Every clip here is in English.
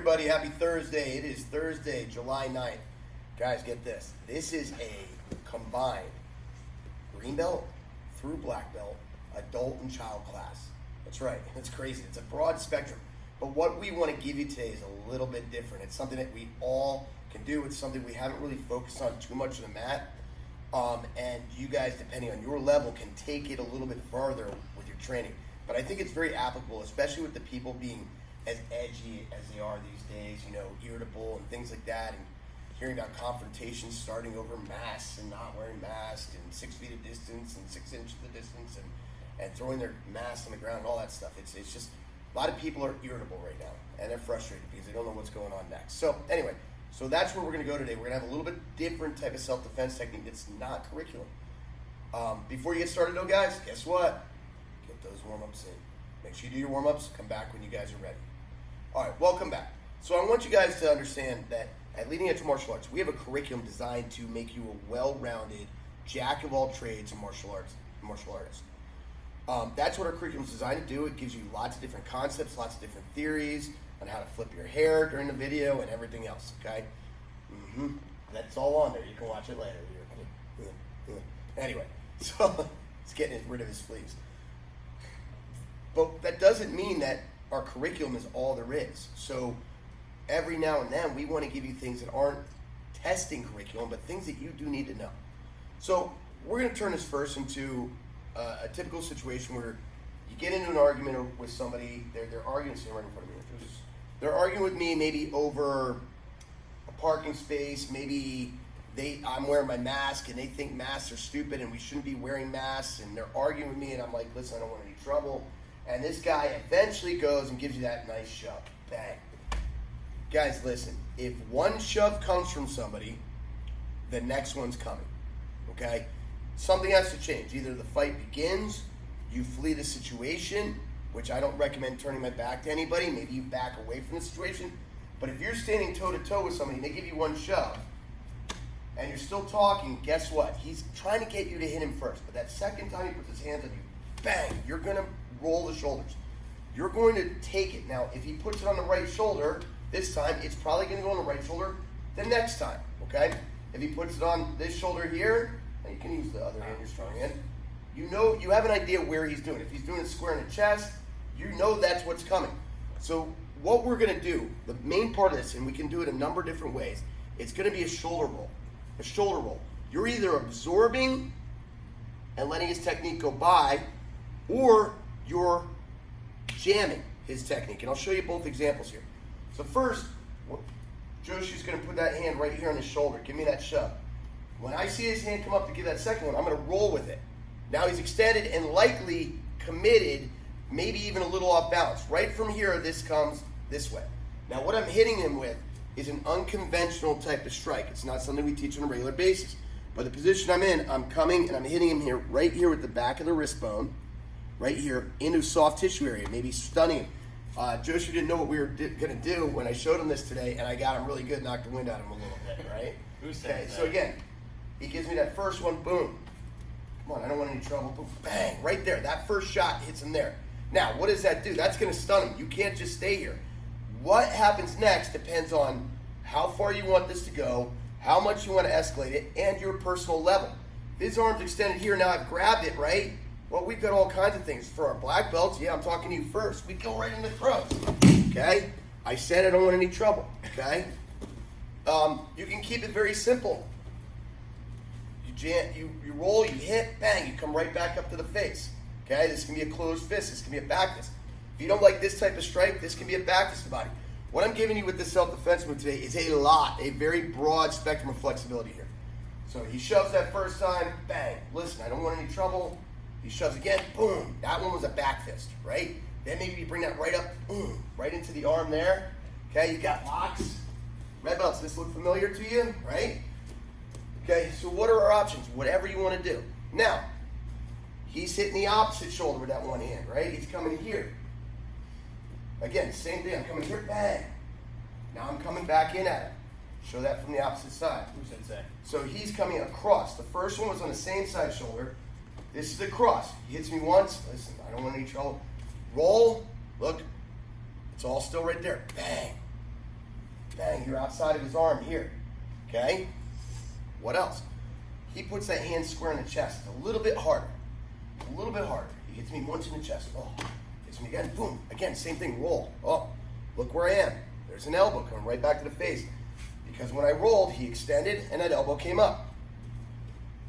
everybody? Happy Thursday. It is Thursday, July 9th. Guys, get this. This is a combined green belt through black belt, adult and child class. That's right. It's crazy. It's a broad spectrum. But what we want to give you today is a little bit different. It's something that we all can do. It's something we haven't really focused on too much on the mat. And you guys, depending on your level, can take it a little bit further with your training. But I think it's very applicable, especially with the people being as edgy as they are these days, you know, irritable and things like that, and hearing about confrontations starting over masks and not wearing masks and 6 feet of distance and 6 inches of distance and throwing their masks on the ground and all that stuff. It's just, a lot of people are irritable right now and they're frustrated because they don't know what's going on next. So anyway, so that's where we're going to go today. We're going to have a little bit different type of self-defense technique that's not curriculum. Before you get started though, guys, guess what? Get those warm-ups in. Make sure you do your warm-ups. Come back when you guys are ready. All right, welcome back. So I want you guys to understand that at Leading Edge Martial Arts, we have a curriculum designed to make you a well-rounded jack of all trades and martial artist. That's what our curriculum is designed to do. It gives you lots of different concepts, lots of different theories on how to flip your hair during the video and everything else, okay? That's all on there. You can watch it later. Anyway, so he's getting rid of his fleas. But that doesn't mean that our curriculum is all there is. So every now and then we want to give you things that aren't testing curriculum, but things that you do need to know. So we're going to turn this first into a typical situation where you get into an argument with somebody. They're arguing, right in front of me. They're arguing with me maybe over a parking space. Maybe I'm wearing my mask and they think masks are stupid and we shouldn't be wearing masks, and they're arguing with me and I'm like, listen, I don't want any trouble. And this guy eventually goes and gives you that nice shove. Bang. Guys, listen. If one shove comes from somebody, the next one's coming. Okay? Something has to change. Either the fight begins, you flee the situation, which I don't recommend turning my back to anybody. Maybe you back away from the situation. But if you're standing toe-to-toe with somebody and they give you one shove, and you're still talking, guess what? He's trying to get you to hit him first. But that second time he puts his hands on you, bang, you're going to roll the shoulders. You're going to take it. Now, if he puts it on the right shoulder, this time, it's probably going to go on the right shoulder the next time, okay? If he puts it on this shoulder here, and you can use the other hand, your strong hand, you know, you have an idea where he's doing it. If he's doing it square in the chest, you know that's what's coming. So what we're going to do, the main part of this, and we can do it a number of different ways, it's going to be a shoulder roll. A shoulder roll. You're either absorbing and letting his technique go by, or you're jamming his technique. And I'll show you both examples here. So first, Joshi's going to put that hand right here on his shoulder. Give me that shove. When I see his hand come up to give that second one, I'm going to roll with it. Now he's extended and likely committed, maybe even a little off balance. Right from here, this comes this way. Now what I'm hitting him with is an unconventional type of strike. It's not something we teach on a regular basis. But the position I'm in, I'm coming and I'm hitting him here, right here with the back of the wrist bone, right here into soft tissue area, maybe stunning him. Joshi didn't know what we were going to do when I showed him this today, and I got him really good, knocked the wind out of him a little bit, right? Who said that? So again, he gives me that first one, boom. Come on, I don't want any trouble. Boom, bang, right there. That first shot hits him there. Now, what does that do? That's going to stun him. You can't just stay here. What happens next depends on how far you want this to go, how much you want to escalate it, and your personal level. If his arm's extended here, now I've grabbed it, right? Well, we've got all kinds of things. For our black belts, yeah, I'm talking to you first. We go right in the throat, okay? I said I don't want any trouble, okay? You can keep it very simple. You roll, you hit, bang, you come right back up to the face, okay? This can be a closed fist. This can be a back fist. If you don't like this type of strike, this can be a back fist to the body. What I'm giving you with this self-defense move today is a very broad spectrum of flexibility here. So he shoves that first time, bang. Listen, I don't want any trouble. He shoves again, boom. That one was a back fist, right? Then maybe you bring that right up, boom, right into the arm there. Okay, you got locks. Red belts, this look familiar to you, right? Okay, so what are our options? Whatever you want to do. Now, he's hitting the opposite shoulder with that one hand, right? He's coming here. Again, same thing. I'm coming here, bang. Now I'm coming back in at him. Show that from the opposite side. Who said that? So he's coming across. The first one was on the same side shoulder. This is a cross. He hits me once. Listen, I don't want any trouble. Roll. Look. It's all still right there. Bang. bang, you're outside of his arm here. Okay? What else? He puts that hand square in the chest, a little bit harder. A little bit harder. He hits me once in the chest. Oh, hits me again. Boom. Again, same thing. Roll. Oh, look where I am. There's an elbow coming right back to the face. Because when I rolled, he extended and that elbow came up.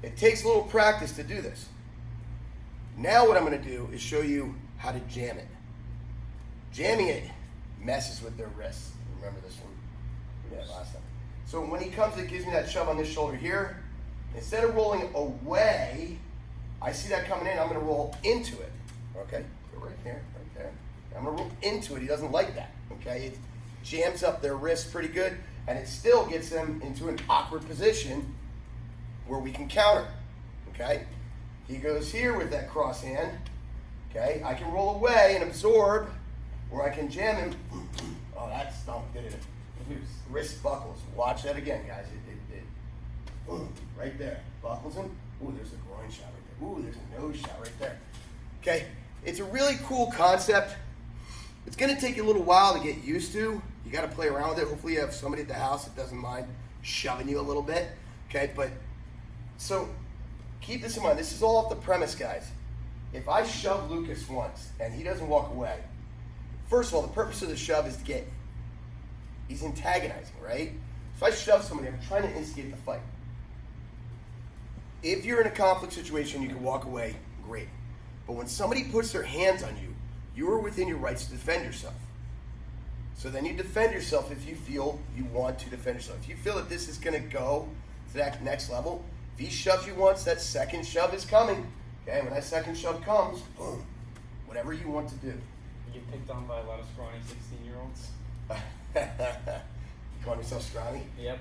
It takes a little practice to do this. Now what I'm going to do is show you how to jam it. Jamming it messes with their wrists. Remember this from last time. So when he comes, it gives me that shove on this shoulder here. Instead of rolling away, I see that coming in, I'm going to roll into it. Okay? Go right here, right there. I'm going to roll into it. He doesn't like that. Okay? It jams up their wrists pretty good, and it still gets them into an awkward position where we can counter. Okay? He goes here with that cross hand. Okay? I can roll away and absorb, or I can jam him. Oh, that stunk, didn't it? Wrist buckles. Watch that again, guys. Boom, right there. Buckles him. Ooh, there's a groin shot right there. Ooh, there's a nose shot right there. Okay, it's a really cool concept. It's going to take you a little while to get used to. You got to play around with it. Hopefully you have somebody at the house that doesn't mind shoving you a little bit. Okay, but so keep this in mind. This is all off the premise, guys. If I shove Lucas once and he doesn't walk away, first of all, the purpose of the shove is to get, he's antagonizing, right? If I shove somebody, I'm trying to instigate the fight. If you're in a conflict situation, you can walk away, great. But when somebody puts their hands on you, you are within your rights to defend yourself. So then you defend yourself if you feel you want to defend yourself. If you feel that this is going to go to that next level, if he shoves you once, that second shove is coming. Okay, when that second shove comes, boom, whatever you want to do. You get picked on by a lot of scrawny 16-year-olds. You call yourself scrawny? Yep.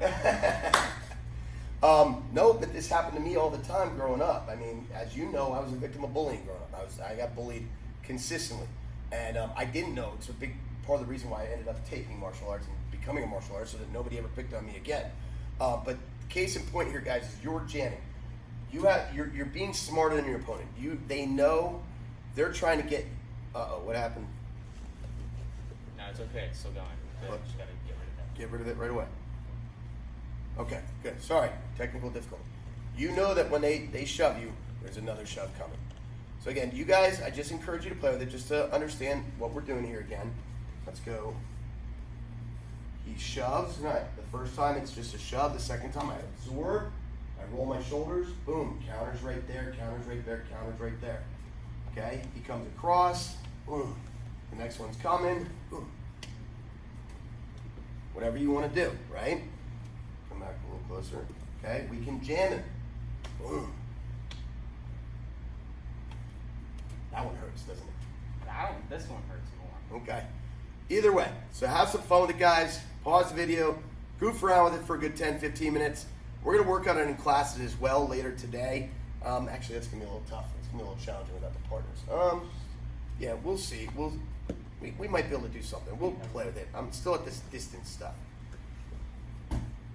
No, but this happened to me all the time growing up. I mean, as you know, I was a victim of bullying growing up. I got bullied consistently, and I didn't know. It's a big part of the reason why I ended up taking martial arts and becoming a martial artist, so that nobody ever picked on me again. But case in point here, guys, is you're jamming. You're being smarter than your opponent. They know they're trying to get. What happened? No, it's okay. It's still going. What? Just gotta get rid of that. Get rid of it right away. Okay, good. Sorry, technical difficulty. You know that when they shove you, there's another shove coming. So again, you guys, I just encourage you to play with it just to understand what we're doing here again. Let's go. He shoves. Right. The first time it's just a shove. The second time I absorb. I roll my shoulders. Boom. Counters right there. Counters right there. Counters right there. Okay. He comes across. Boom. The next one's coming. Boom. Whatever you want to do, right? Come back a little closer. Okay. We can jam it. Boom. That one hurts, doesn't it? This one hurts more. Okay. Either way, so have some fun with it, guys. Pause the video, goof around with it for a good 10, 15 minutes. We're going to work on it in classes as well later today. Actually, that's going to be a little tough. It's going to be a little challenging without the partners. Yeah, we'll see. We might be able to do something. We'll play with it. I'm still at this distance stuff.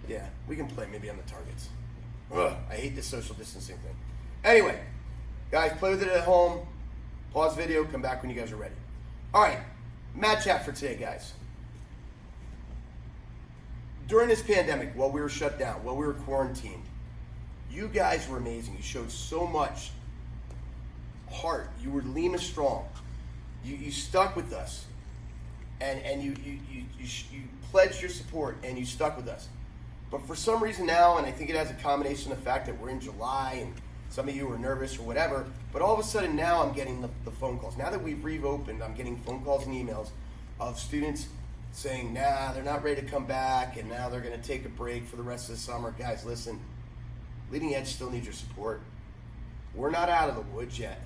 Yeah, we can play maybe on the targets. Ugh, I hate this social distancing thing. Anyway, guys, play with it at home. Pause video, come back when you guys are ready. All right, mat chat for today, guys. During this pandemic, while we were shut down, while we were quarantined, you guys were amazing. You showed so much heart. You were Lima strong. You stuck with us, and you pledged your support, and you stuck with us. But for some reason now, and I think it has a combination of the fact that we're in July, and some of you were nervous or whatever, but all of a sudden now I'm getting the phone calls. Now that we've reopened, I'm getting phone calls and emails of students saying, nah, they're not ready to come back, and now they're going to take a break for the rest of the summer. Guys, listen, Leading Edge still needs your support. We're not out of the woods yet.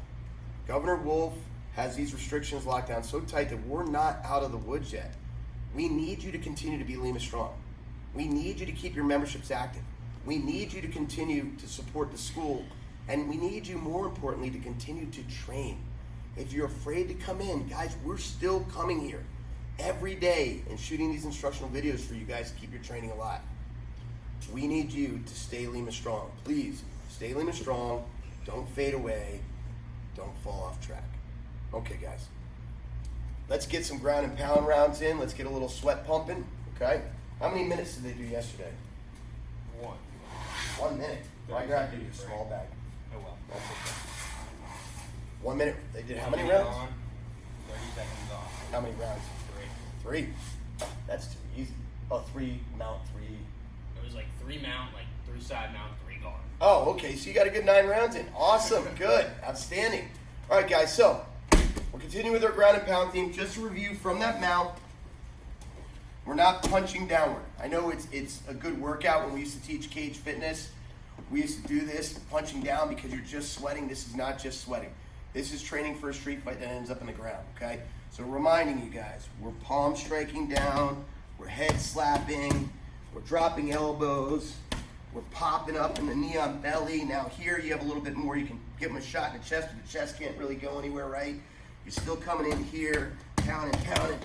Governor Wolf has these restrictions locked down so tight that we're not out of the woods yet. We need you to continue to be Lima Strong. We need you to keep your memberships active. We need you to continue to support the school. And we need you, more importantly, to continue to train. If you're afraid to come in, guys, we're still coming here every day and shooting these instructional videos for you guys to keep your training alive. We need you to stay Lima Strong. Please, stay Lima Strong. Don't fade away. Don't fall off track. Okay, guys. Let's get some ground and pound rounds in. Let's get a little sweat pumping, okay? How many minutes did they do yesterday? 1. 1 minute. I grabbed you a small bag. Oh well. That's okay. 1 minute. They did how many 1 minute rounds? on, 30 seconds off. How many rounds? 3. 3. That's too easy. Oh, 3 mount, 3. It was like 3 mount, like 3 side mount, 3 guard. Oh, okay. So you got a good 9 rounds in. Awesome. Good. Outstanding. All right, guys. So we're continuing with our ground and pound theme. Just to review from that mount, we're not punching downward. I know it's a good workout. When we used to teach cage fitness, we used to do this, punching down, because you're just sweating. This is not just sweating. This is training for a street fight that ends up in the ground, okay? So reminding you guys, we're palm striking down, we're head slapping, we're dropping elbows, we're popping up in the knee on belly. Now here you have a little bit more. You can give them a shot in the chest, but the chest can't really go anywhere, right? You're still coming in here, pounding,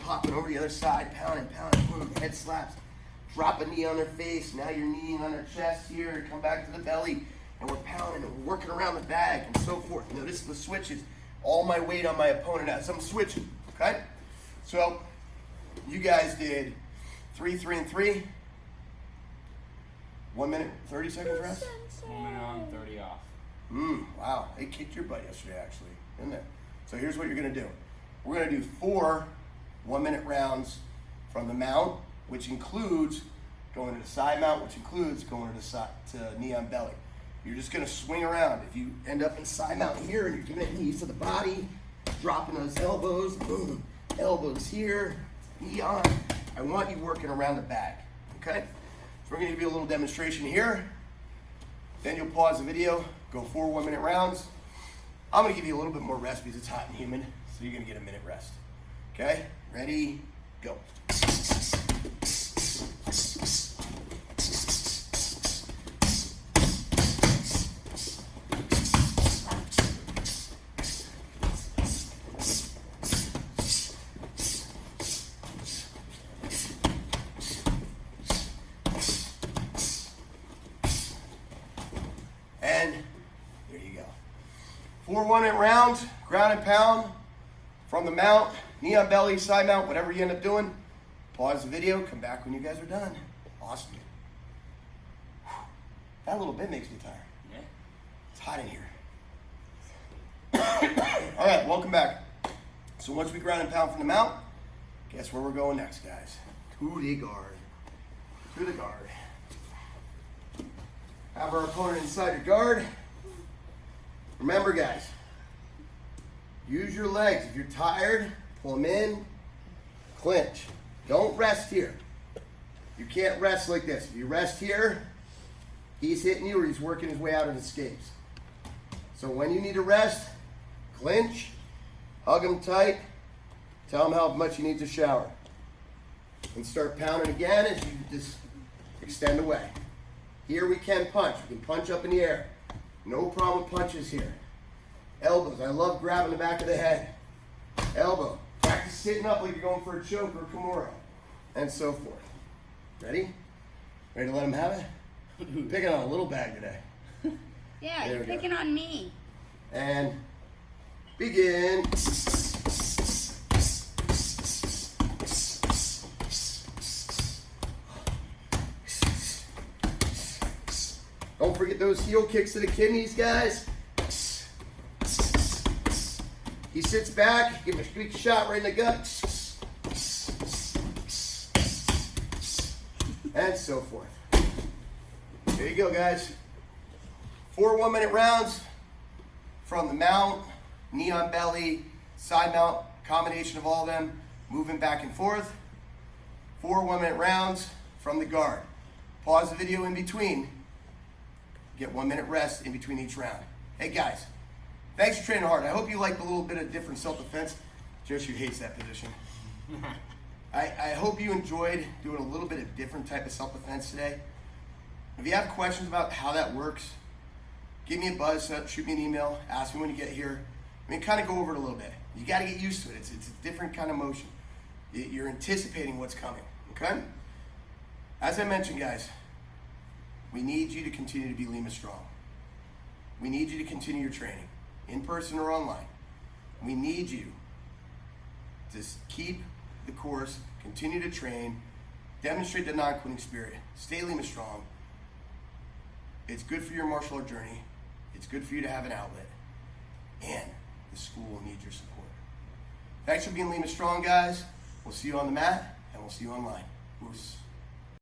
popping over the other side, pounding, boom, head slaps. Drop a knee on their face. Now you're kneeing on their chest here. Come back to the belly, and we're pounding and we're working around the bag and so forth. Notice the switches. All my weight on my opponent as I'm switching. Okay? So you guys did 3, 3, and 3. 1 minute, 30 seconds rest. 1 minute on, 30 off. Wow. They kicked your butt yesterday, actually, didn't they? So here's what you're gonna do. We're gonna do 4 1-minute rounds from the mount, which includes going to the side mount, which includes going to the side to knee on belly. You're just gonna swing around. If you end up in side mount here and you're giving it knees to the body, dropping those elbows, boom, elbows here, knee on. I want you working around the bag, okay? So we're gonna give you a little demonstration here. Then you'll pause the video, go 4 1-minute rounds. I'm gonna give you a little bit more rest because it's hot and humid, so you're gonna get a minute rest. Okay, ready, go. And there you go. 4 1-minute rounds, ground and pound from the mount, knee on belly, side mount, whatever you end up doing. Pause the video, come back when you guys are done. Awesome. That little bit makes me tired. Yeah. It's hot in here. All right, welcome back. So once we ground and pound from the mount, guess where we're going next, guys? To the guard. To the guard. Have our opponent inside your guard. Remember, guys, use your legs. If you're tired, pull them in, clinch. Don't rest here. You can't rest like this. If you rest here, he's hitting you or he's working his way out of escapes. So when you need to rest, clinch, hug him tight, tell him how much you need to shower. And start pounding again as you just extend away. Here we can punch. We can punch up in the air. No problem with punches here. Elbows. I love grabbing the back of the head. Elbow. Practice sitting up like you're going for a choke or a Kimura. And so forth. Ready? Ready to let him have it? Picking on a little bag today. Yeah, There you're we go. picking on me. And begin. Don't forget those heel kicks to the kidneys, guys. He sits back, give him a quick shot right in the gut. And so forth. There you go, guys. 4 1-minute rounds from the mount, knee on belly, side mount, combination of all of them, moving back and forth. 4 1-minute rounds from the guard. Pause the video in between. Get 1 minute rest in between each round. Hey guys, thanks for training hard. I hope you liked a little bit of different self-defense. Joshua hates that position. I hope you enjoyed doing a little bit of different type of self-defense today. If you have questions about how that works, give me a buzz, shoot me an email, ask me when you get here. I mean, kind of go over it a little bit. You got to get used to it. It's a different kind of motion. You're anticipating what's coming, okay? As I mentioned, guys, we need you to continue to be Lima Strong. We need you to continue your training, in person or online. We need you to keep the course, continue to train, Demonstrate the non-quitting spirit. Stay Lima strong. It's good for your martial art journey. It's good for you to have an outlet. And the school will need your support. Thanks for being Lima strong, guys. We'll see you on the mat, and we'll see you online. Moose.